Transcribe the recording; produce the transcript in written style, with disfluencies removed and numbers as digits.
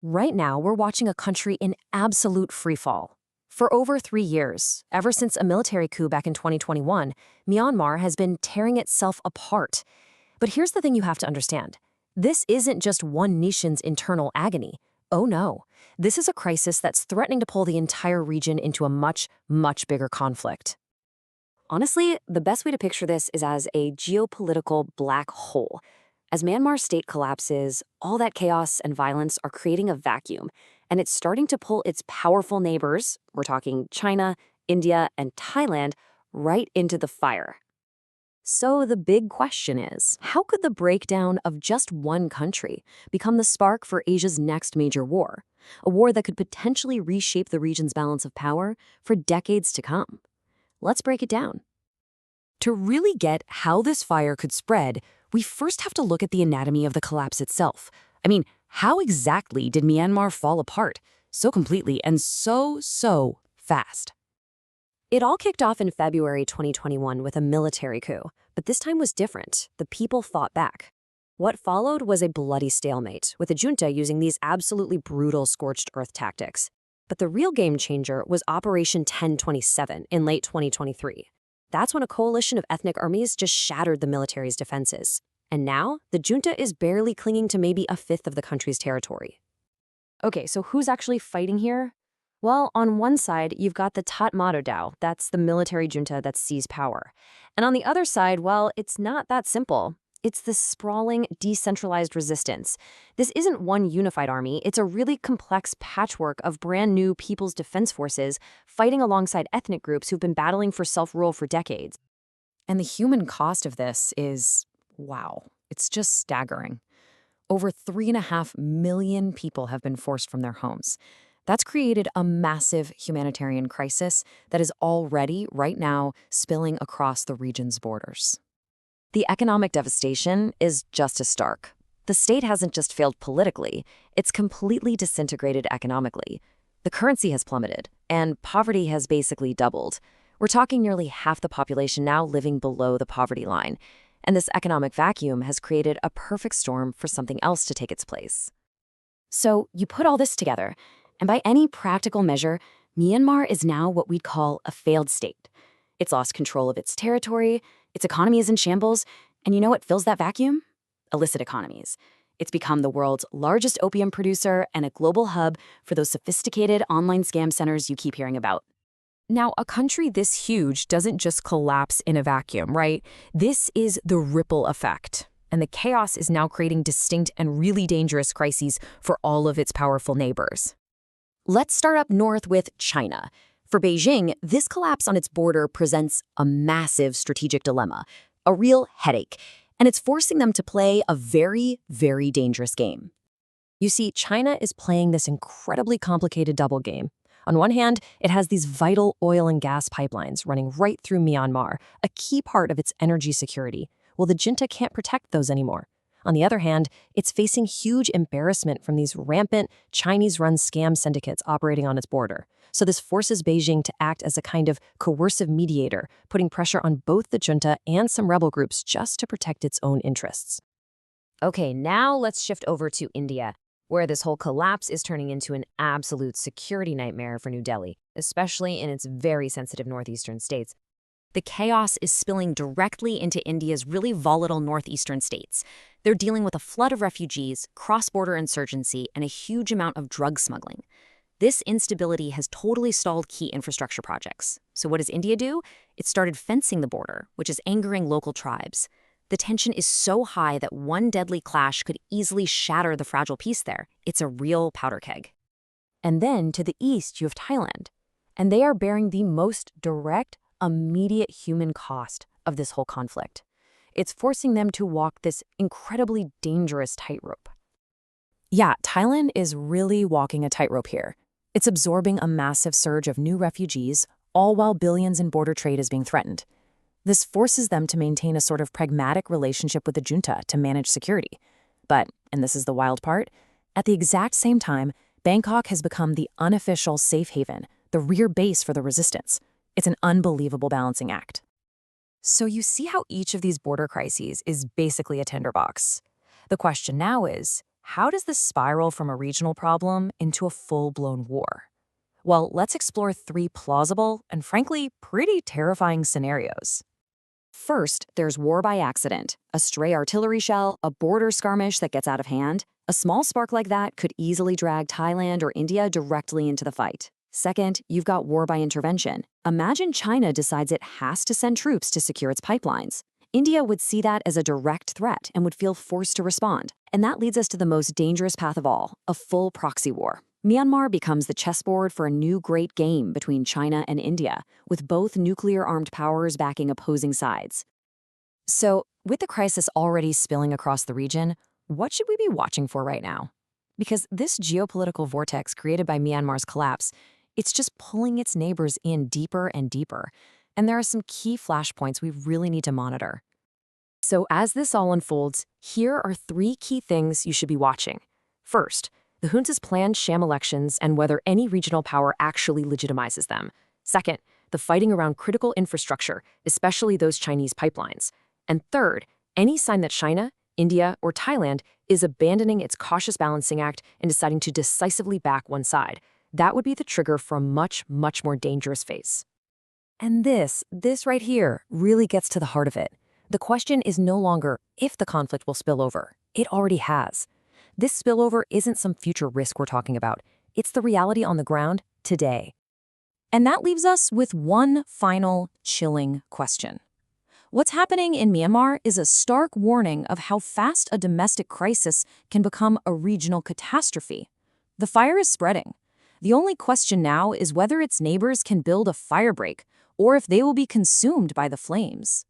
Right now, we're watching a country in absolute freefall. For over 3 years, ever since a military coup back in 2021, Myanmar has been tearing itself apart. But here's the thing you have to understand. This isn't just one nation's internal agony. Oh no. This is a crisis that's threatening to pull the entire region into a much, much bigger conflict. Honestly, the best way to picture this is as a geopolitical black hole. As Myanmar's state collapses, all that chaos and violence are creating a vacuum, and it's starting to pull its powerful neighbors, we're talking China, India, and Thailand, right into the fire. So the big question is, how could the breakdown of just one country become the spark for Asia's next major war? A war that could potentially reshape the region's balance of power for decades to come. Let's break it down. To really get how this fire could spread, we first have to look at the anatomy of the collapse itself. I mean, how exactly did Myanmar fall apart so completely and so fast? It all kicked off in February 2021 with a military coup, but this time was different. The people fought back. What followed was a bloody stalemate, with the junta using these absolutely brutal scorched earth tactics. But the real game changer was Operation 1027 in late 2023. That's when a coalition of ethnic armies just shattered the military's defenses. And now, the junta is barely clinging to maybe a fifth of the country's territory. Okay, so who's actually fighting here? Well, on one side, you've got the Tatmadaw, that's the military junta that seized power. And on the other side, well, it's not that simple. It's this sprawling, decentralized resistance. This isn't one unified army, it's a really complex patchwork of brand new People's Defense Forces fighting alongside ethnic groups who've been battling for self-rule for decades. And the human cost of this is, wow, it's just staggering. Over 3.5 million people have been forced from their homes. That's created a massive humanitarian crisis that is already, right now, spilling across the region's borders. The economic devastation is just as stark. The state hasn't just failed politically, it's completely disintegrated economically. The currency has plummeted, and poverty has basically doubled. We're talking nearly half the population now living below the poverty line, and this economic vacuum has created a perfect storm for something else to take its place. So you put all this together, and by any practical measure, Myanmar is now what we'd call a failed state. It's lost control of its territory, its economy is in shambles, and you know what fills that vacuum? Illicit economies. It's become the world's largest opium producer and a global hub for those sophisticated online scam centers you keep hearing about. Now, a country this huge doesn't just collapse in a vacuum, right? This is the ripple effect. And the chaos is now creating distinct and really dangerous crises for all of its powerful neighbors. Let's start up north with China. For Beijing, this collapse on its border presents a massive strategic dilemma, a real headache, and it's forcing them to play a very, very dangerous game. You see, China is playing this incredibly complicated double game. On one hand, it has these vital oil and gas pipelines running right through Myanmar, a key part of its energy security. Well, the junta can't protect those anymore. On the other hand, it's facing huge embarrassment from these rampant Chinese-run scam syndicates operating on its border. So this forces Beijing to act as a kind of coercive mediator, putting pressure on both the junta and some rebel groups just to protect its own interests. Okay, now let's shift over to India, where this whole collapse is turning into an absolute security nightmare for New Delhi, especially in its very sensitive northeastern states. The chaos is spilling directly into India's really volatile northeastern states. They're dealing with a flood of refugees, cross-border insurgency, and a huge amount of drug smuggling. This instability has totally stalled key infrastructure projects. So what does India do? It started fencing the border, which is angering local tribes. The tension is so high that one deadly clash could easily shatter the fragile peace there. It's a real powder keg. And then to the east, you have Thailand. And they are bearing the most direct, immediate human cost of this whole conflict. It's forcing them to walk this incredibly dangerous tightrope. Yeah, Thailand is really walking a tightrope here. It's absorbing a massive surge of new refugees, all while billions in border trade is being threatened. This forces them to maintain a sort of pragmatic relationship with the junta to manage security. But, and this is the wild part, at the exact same time, Bangkok has become the unofficial safe haven, the rear base for the resistance. It's an unbelievable balancing act. So you see how each of these border crises is basically a tinderbox. The question now is, how does this spiral from a regional problem into a full-blown war? Well, let's explore three plausible and frankly pretty terrifying scenarios. First, there's war by accident. A stray artillery shell, a border skirmish that gets out of hand. A small spark like that could easily drag Thailand or India directly into the fight. Second, you've got war by intervention. Imagine China decides it has to send troops to secure its pipelines. India would see that as a direct threat and would feel forced to respond. And that leads us to the most dangerous path of all, a full proxy war. Myanmar becomes the chessboard for a new great game between China and India, with both nuclear-armed powers backing opposing sides. So, with the crisis already spilling across the region, what should we be watching for right now? Because this geopolitical vortex created by Myanmar's collapse, it's just pulling its neighbors in deeper and deeper, and there are some key flashpoints we really need to monitor. So as this all unfolds, here are three key things you should be watching. First, the junta's planned sham elections and whether any regional power actually legitimizes them. Second, the fighting around critical infrastructure, especially those Chinese pipelines. And third, any sign that China, India, or Thailand is abandoning its cautious balancing act and deciding to decisively back one side. That would be the trigger for a much, much more dangerous phase. And this right here really gets to the heart of it. The question is no longer if the conflict will spill over. It already has. This spillover isn't some future risk we're talking about. It's the reality on the ground today. And that leaves us with one final chilling question. What's happening in Myanmar is a stark warning of how fast a domestic crisis can become a regional catastrophe. The fire is spreading. The only question now is whether its neighbors can build a firebreak or if they will be consumed by the flames.